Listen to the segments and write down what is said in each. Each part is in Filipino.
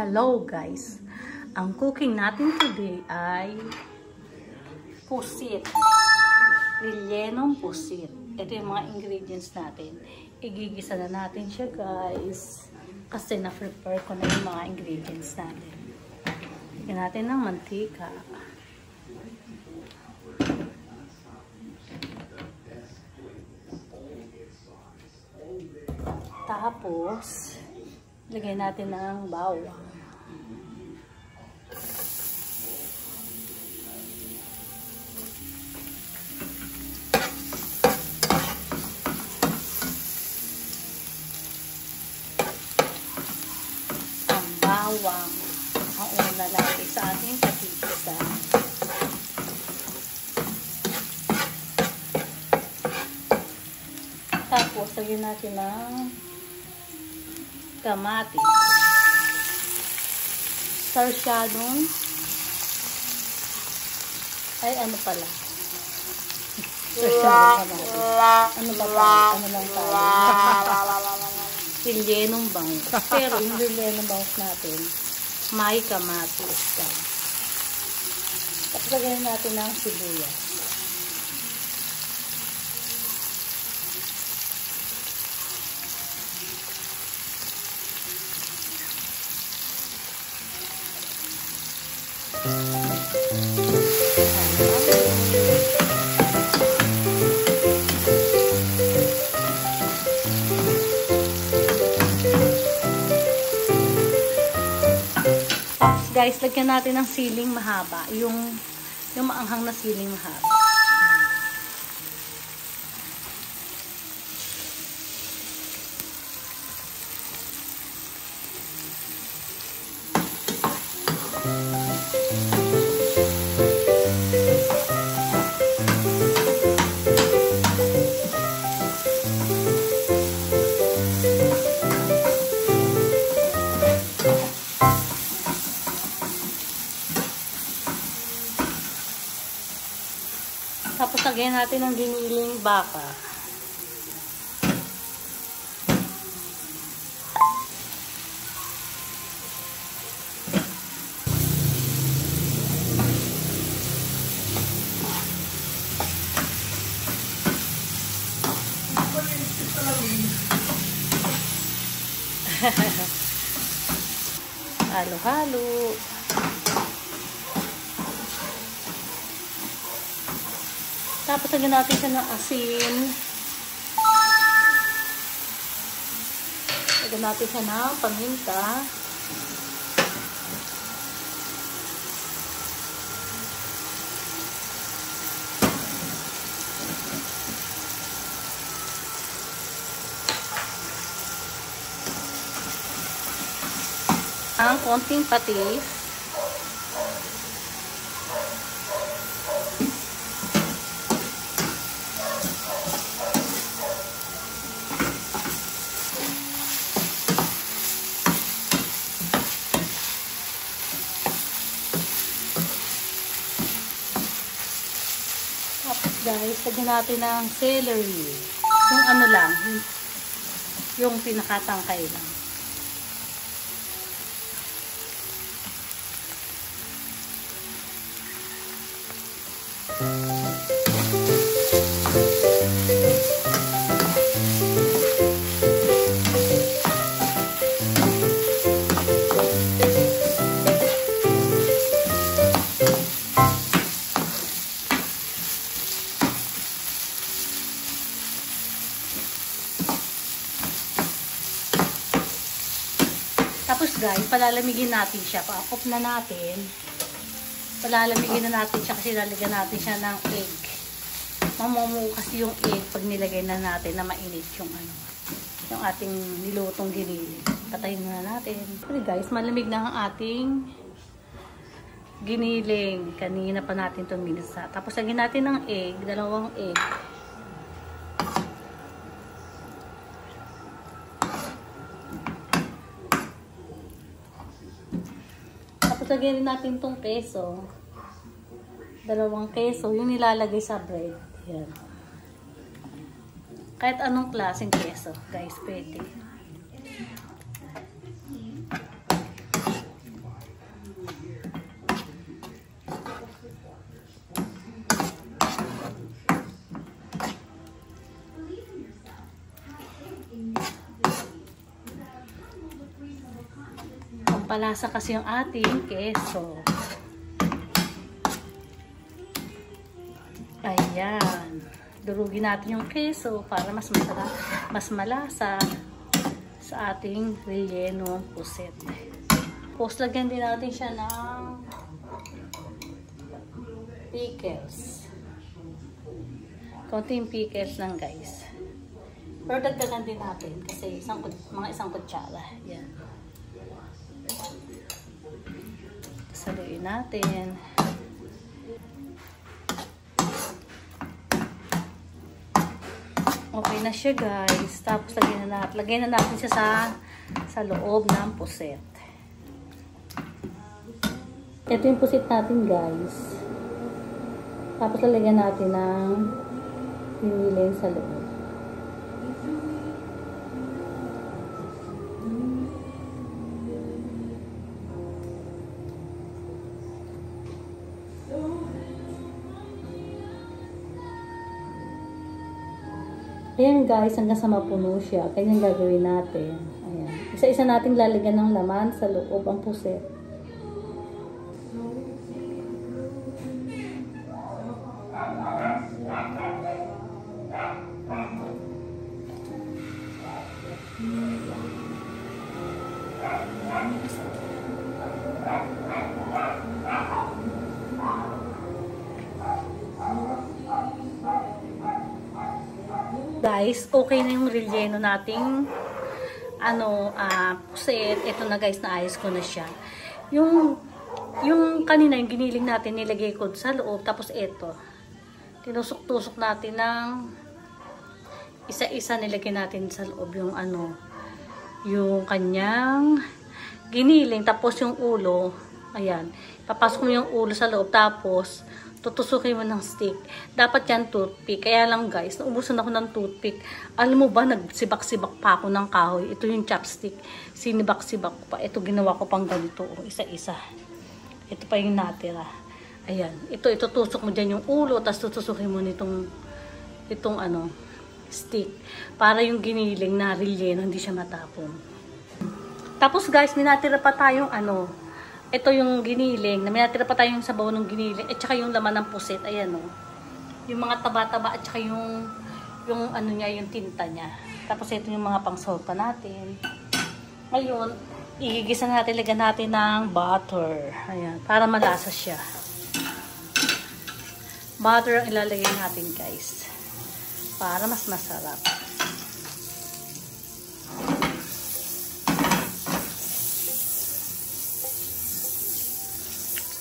Hello guys! Ang cooking natin today ay pusit. Rellenong pusit. Ito yung mga ingredients natin. Igigisa na natin siya guys. Kasi na-prepare ko na yung mga ingredients natin. Lagyan natin ng mantika. Tapos, lagyan natin ng bawang. Ang bawang ang una lagi sa ating patigisa. Tapos, lagyan natin ng kamatis. Sarsyadong ay ano pala? Sarsyadong kamatis. Ano ba tayo? Ano lang tayo? Rellenong bangus. Pero yung rellenong bangus natin, may kamatis. Tapos lagyan natin ng sibuyas. Guys, lagyan natin ng siling mahaba. Yung maanghang na siling mahaba. Tapos lagyan natin ng giniling baka. Halo-halo. Tapos lagyan natin siya ng asin. Lagyan natin siya ng paminta. Ang konting patis. Tapos guys, lagyan natin ng celery. Yung ano lang, yung pinakatangkay lang. Tapos guys, palalamigin natin siya. Pa-off na natin. Palalamigin na natin siya kasi lalagyan natin siya ng egg. Mamumu kasi yung egg pag nilagay na natin na mainit yung yung ating nilutong giniling. Patayin na natin. Okay guys, malamig na ang ating giniling. Kanina pa natin itong minisa. Tapos lagyan natin ng egg, 2 egg. Lagyan rin natin itong keso. 2 keso. Yung nilalagay sa bread. Yan. Kahit anong klaseng keso. Guys, pwede. pampalasa kasi yung ating keso. Ayan. Durugin natin yung keso para mas masarap, mas malasa sa ating rellenong puset. Tapos lagyan din natin siya ng pickles. Konting pickles lang guys. Pero dagdagan din natin kasi mga isang kutsara. Yan. Saluin natin. Okay na siya guys. Tapos lagyan na natin siya sa loob ng puset. Ito yung puset natin guys. Tapos lalagyan natin ng piniling sa loob. Ayan guys, hanggang sa mapuno siya. Ganyan gagawin natin. Ayan. Isa-isa natin lalagyan ng laman sa loob ang puset. Guys, okay na yung relleno nating puset. Ito na guys, naayos ko na siya. Yung kanina, yung giniling natin, nilagay ko sa loob. Tapos ito, tinusok-tusok natin ng isa-isa, nilagay natin sa loob yung yung kanyang giniling. Tapos yung ulo, ayan, papasok mo yung ulo sa loob. Tapos tutusukin mo ng stick. Dapat yan toothpick. Kaya lang guys, naubusan ako ng toothpick. Alam mo ba, nagsibak-sibak pa ako ng kahoy. Ito yung chopstick. Sinibak-sibak pa. Ito ginawa ko pang ganito. Isa-isa. Ito pa yung natira. Ayan. Ito tusok mo dyan yung ulo. Tapos tutusukin mo itong stick. Para yung giniling na relleno, hindi siya matapon. Tapos guys, may natira pa tayong ito yung giniling, na may natira pa tayong sabaw ng giniling, at saka yung laman ng puset, ayan o. Yung mga taba-taba, at saka yung yung tinta niya. Tapos ito yung mga pang-salt pa natin. Ngayon, igigisa natin, lagyan natin ng butter. Ayan, para malasa siya. Butter ang ilalagay natin guys. Para mas masarap.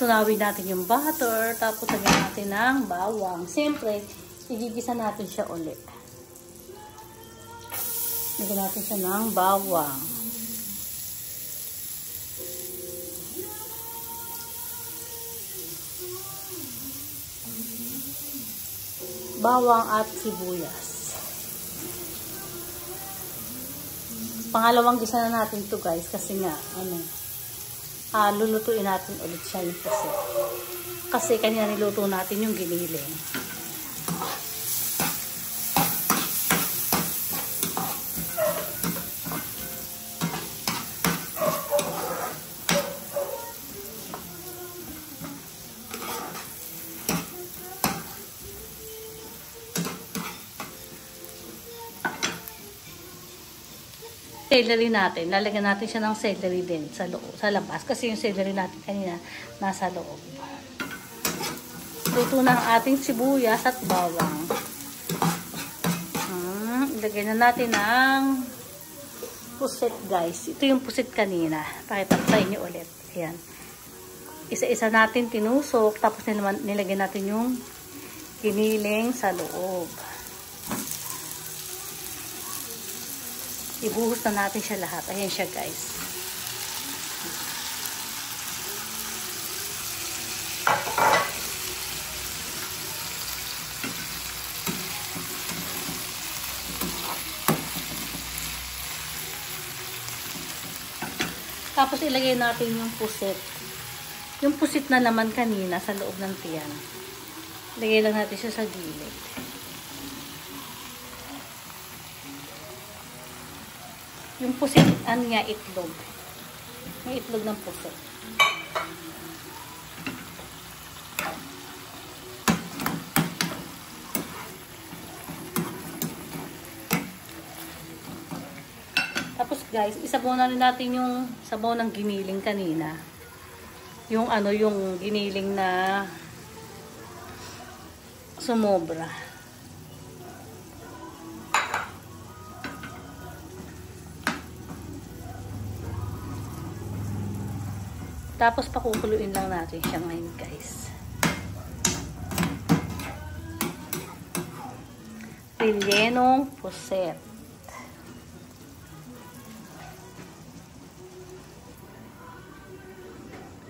Tunawin natin yung butter, tapos lagyan natin ng bawang. Siyempre, igigisa natin siya ulit. Lagyan natin siya ng bawang. Bawang at sibuyas. Pangalawang gisa na natin to guys, kasi nga, lulutuin natin ulit siya yung puset. Kasi kanya niluto natin yung giniling. Celery natin, lalagyan natin siya ng celery din sa loob, sa labas, kasi yung celery natin kanina nasa loob. Luto na ang ating sibuyas at bawang. Ilagay na natin ang puset guys. Ito yung puset kanina. Pakita ko sa inyo ulit. Ayan. Isa-isa natin tinusok, tapos nilagyan natin yung giniling sa loob. Ibuhos na natin siya lahat. Ayan siya guys. Tapos ilagay natin yung puset. Yung puset na naman kanina sa loob ng tiyan. Ilagay lang natin siya sa gilid. Yung pusit, itlog. May itlog ng puso. Tapos guys, isabaw na rin natin yung sabaw ng giniling kanina. Yung ano, yung giniling na sumobra. Tapos pakukuluin lang natin siya ngayon guys. Rellenong puset.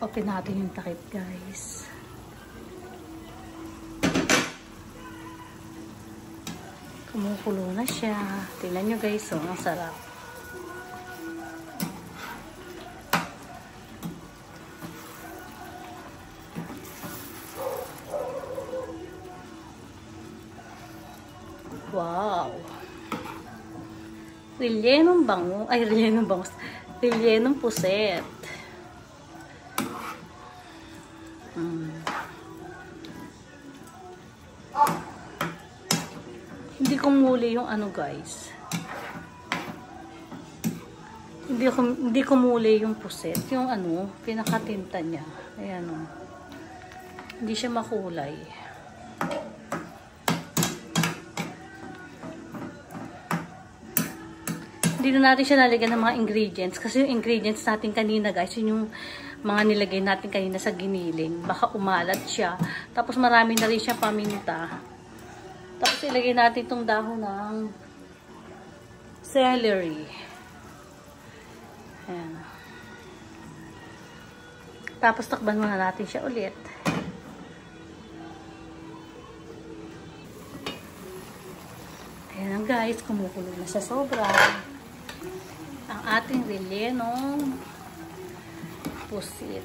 Open natin yung takip guys. Kumukulo na siya. Tingnan nyo guys, oh, ang sarap. Wow! Rellenong bango. Ay, rellenong bango. Rellenong puset. Hindi kumuli yung ano guys. Hindi kumuli yung puset. Yung ano, pinakatinta niya. Ayan o. Hindi siya makulay. Hindi na natin siya lalagyan ng mga ingredients. Kasi yung ingredients natin kanina guys, yun yung mga nilagay natin kanina sa giniling. Baka umalat siya. Tapos marami na rin siya paminta. Tapos ilagay natin itong dahon ng celery. Ayan. Tapos takban muna natin siya ulit. Ayan guys, kumukulo na sa sobra. Ang ating rellenong pusit.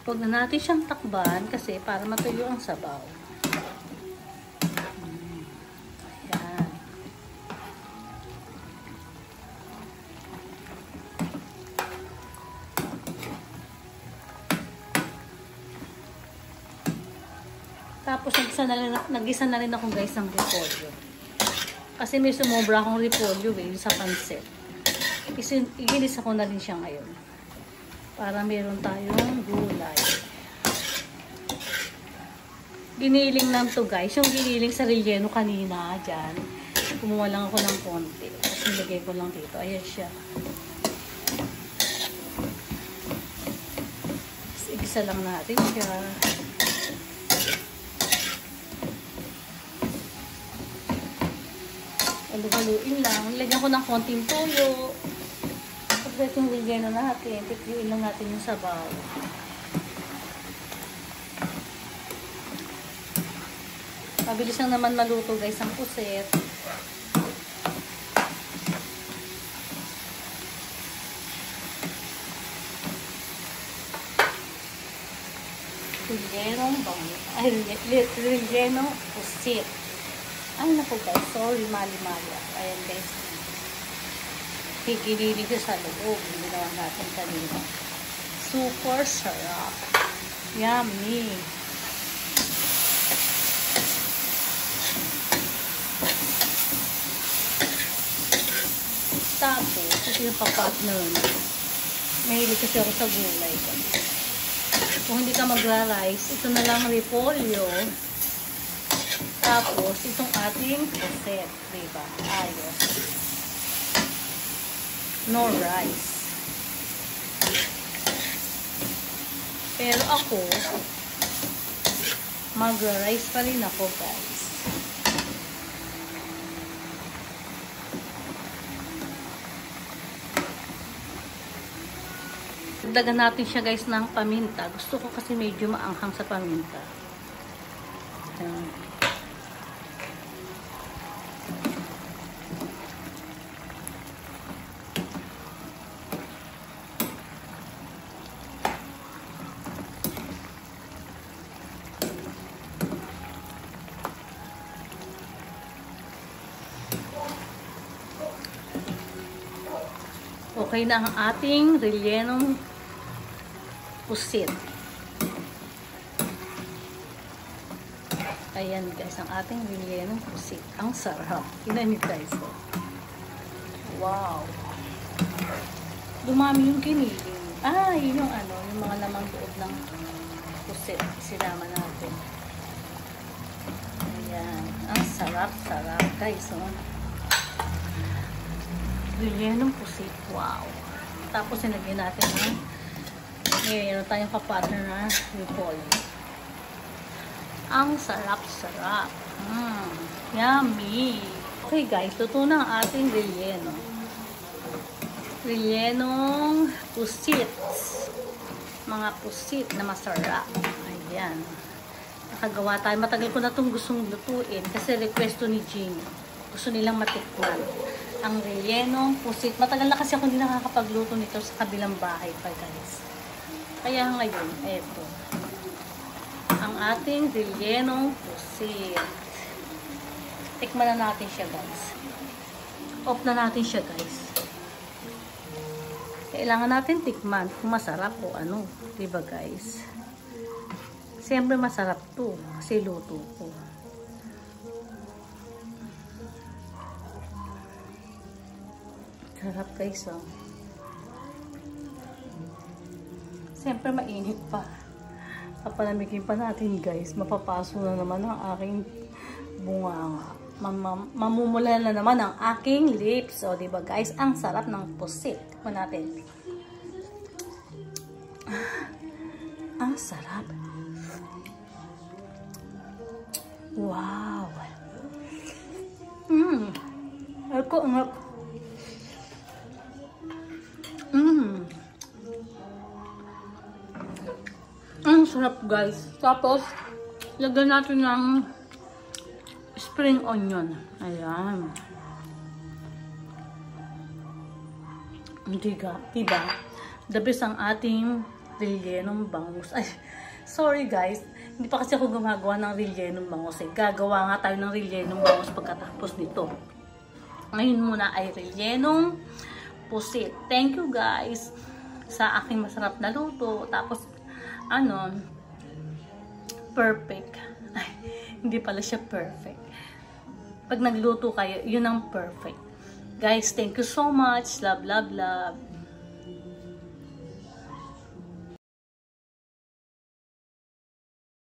Huwag na natin siyang takban kasi para matuyo ang sabaw. Ayan. Tapos nag-isa na rin ako guys ng repolyo. Kasi may sumobra akong repolyo sa pansit. Igilis ako na rin siya ngayon. Para meron tayong gulay. Giniling lang to guys. Yung giniling sa relleno kanina dyan. Kumuha lang ako ng konti. Tapos nilagay ko lang dito. Ayan siya. Igisa lang natin siya. Haluin lang. Nilagyan ko ng konting toyo. Tapos yung relleno natin. Titiluin lang natin yung sabaw. Mabilis lang naman maluto guys ang puset. Rellenong bango. Ay, rellenong puset. Ay, naku guys. Sorry, mali-mali. Ayan guys. Higililig siya sa loob. Ginawa natin kanina. Super sarap. Yummy. Tapos, ito yung papartner na. Mahilig kasi ako sa gulay. Kung hindi ka magra-rice, ito na lang repolyo. Tapos, itong ating puset. Diba? Ayos. No rice. Pero ako, magra-rice pa rin ako guys. Dagdagan natin siya guys ng paminta. Gusto ko kasi medyo maanghang sa paminta. Ayan. Okay na ang ating rellenong pusit. Ayan guys, ang ating rellenong pusit. Ang sarap. Tingnan niyo guys. Wow. Dumami yung kiniling. Ah, yun yung ano, yung mga lamang loob ng pusit. Sinama natin. Ayan. Ang sarap-sarap guys. Oh. Rellenong pusit. Wow. Tapos sinagyan natin ng ngayon tayong kapartner na repolyo. Ang sarap-sarap. Yummy. Okay guys, luto na ang ating relleno. Rellenong pusit. Mga pusit na masarap. Ayan. Nakagawa tayo. Matagal ko na itong gustong lutuin kasi request to ni Jean. Gusto nilang matikman. Ang rellenong pusit. Matagal na kasi ako hindi nakakapagluto nito sa kabilang bahay pa guys. Kaya ngayon, eto. Ang ating rellenong pusit. Tikman na natin siya guys. Off na natin siya guys. Kailangan natin tikman kung masarap o ano. Diba guys? Siyempre masarap to kasi luto ko. Sarap guys oh. Siyempre mainit pa. Papalamigin pa natin guys. Mapapaso na naman ang aking bunganga. Mamumula na naman ang aking lips. O diba guys? Ang sarap ng pusit. Tikman natin. Ang sarap. Wow. Ako ang ang sarap guys. Tapos, lagyan natin ng spring onion. Ayan. Diba? The best ang ating rellenong bangus. Ay, sorry guys. Hindi pa kasi ako gumagawa ng rellenong bangus. Gagawa nga tayo ng rellenong bangus pagkatapos nito. Ngayon muna ay rellenong pusit. Thank you guys sa aking masarap na luto. Tapos, ano, perfect. Ay, hindi pala siya perfect. Pag nagluto kayo, yun ang perfect. Guys, thank you so much. Love, love, love.